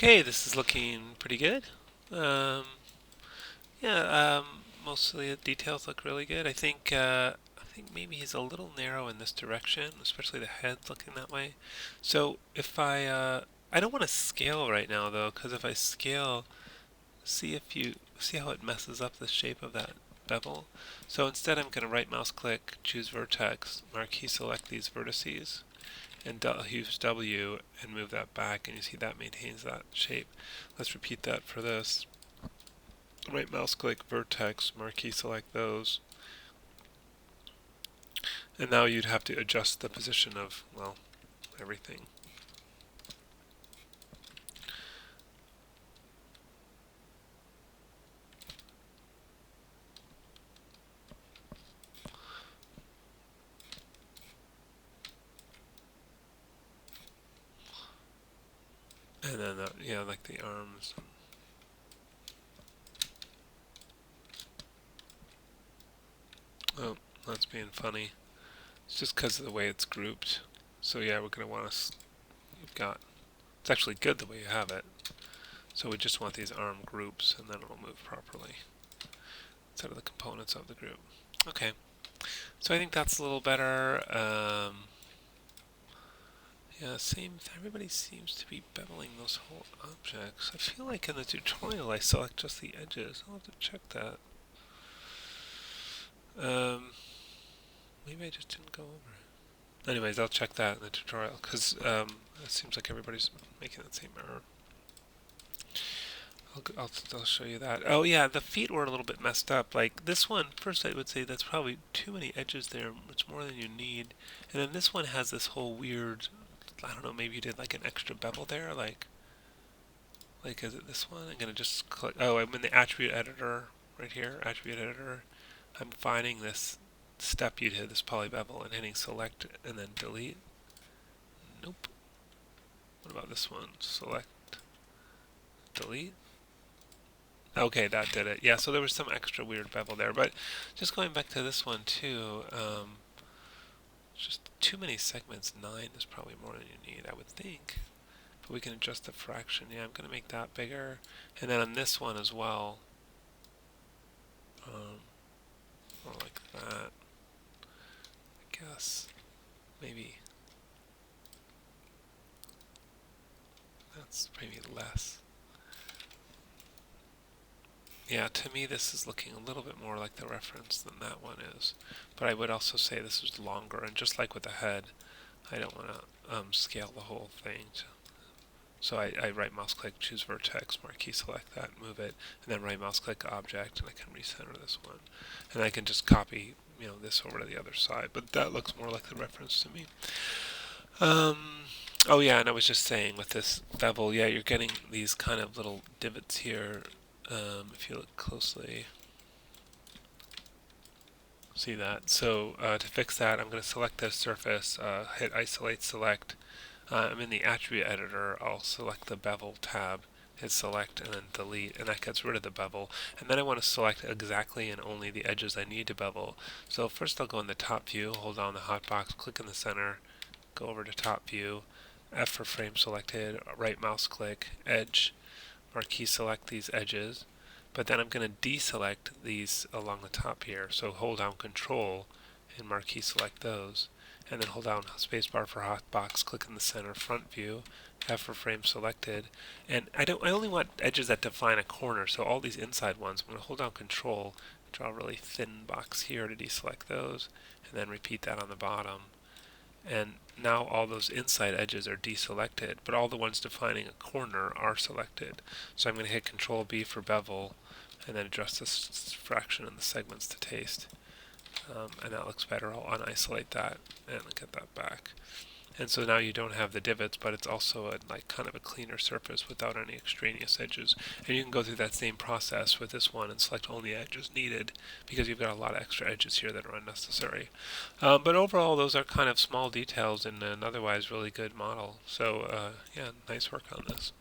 Okay, this is looking pretty good. Um, yeah, mostly the details look really good. I think maybe he's a little narrow in this direction, especially the head's looking that way. So if I don't want to scale right now though, because if I scale, see how it messes up the shape of that bevel. So instead, I'm going to right mouse click, choose vertex, marquee select these vertices, and use W and move that back, and you see that maintains that shape. Let's repeat that for this. Right mouse click, vertex, marquee select those, and now you'd have to adjust the position of, well, everything. And then, yeah, like the arms. Oh, that's being funny. It's just because of the way it's grouped. So yeah, we're going to want to, you've got, it's actually good the way you have it. So we just want these arm groups, and then it'll move properly instead of the components of the group. Okay, so I think that's a little better. Yeah, same. Everybody seems to be beveling those whole objects. I feel like in the tutorial I select just the edges. I'll have to check that. Maybe I just didn't go over it. Anyways, I'll check that in the tutorial because it seems like everybody's making that same error. I'll show you that. Oh yeah, the feet were a little bit messed up. Like this one, first I would say that's probably too many edges there. It's more than you need. And then this one has this whole weird, I don't know, maybe you did like an extra bevel there. Like is it this one? I'm gonna just click, oh, I'm in the attribute editor right here, attribute editor. I'm finding this step you did, this poly bevel, and hitting select and then delete. Nope. What about this one? Select, delete. Okay, that did it. Yeah, so there was some extra weird bevel there, but just going back to this one too, just too many segments. 9 is probably more than you need, I would think. But we can adjust the fraction. Yeah, I'm going to make that bigger. And then on this one as well, more like that, I guess. Maybe that's maybe less. Yeah, to me this is looking a little bit more like the reference than that one is. But I would also say this is longer, and just like with the head, I don't want to scale the whole thing. So I right mouse click, choose vertex, marquee select that, move it, and then right mouse click object, and I can recenter this one. And I can just copy, this over to the other side. But that looks more like the reference to me. Oh yeah, and I was just saying with this bevel, yeah, you're getting these kind of little divots here. If you look closely, see that. So to fix that, I'm going to select this surface, hit isolate select. I'm in the attribute editor. I'll select the bevel tab, hit select, and then delete, and that gets rid of the bevel. And then I want to select exactly and only the edges I need to bevel. So first I'll go in the top view, hold down the hotbox, click in the center, go over to top view, F for frame selected, right mouse click, edge, marquee select these edges. But then I'm going to deselect these along the top here. So hold down Control and marquee select those. And then hold down spacebar for hotbox, click in the center front view, F for frame selected. And I only want edges that define a corner, so all these inside ones, I'm going to hold down Control, draw a really thin box here to deselect those, and then repeat that on the bottom. And now all those inside edges are deselected, but all the ones defining a corner are selected. So I'm going to hit Control B for bevel, and then adjust this fraction in the segments to taste. And that looks better. I'll unisolate that and get that back. And so now you don't have the divots, but it's also kind of a cleaner surface without any extraneous edges. And you can go through that same process with this one and select only edges needed, because you've got a lot of extra edges here that are unnecessary. But overall, those are kind of small details in an otherwise really good model. So yeah, nice work on this.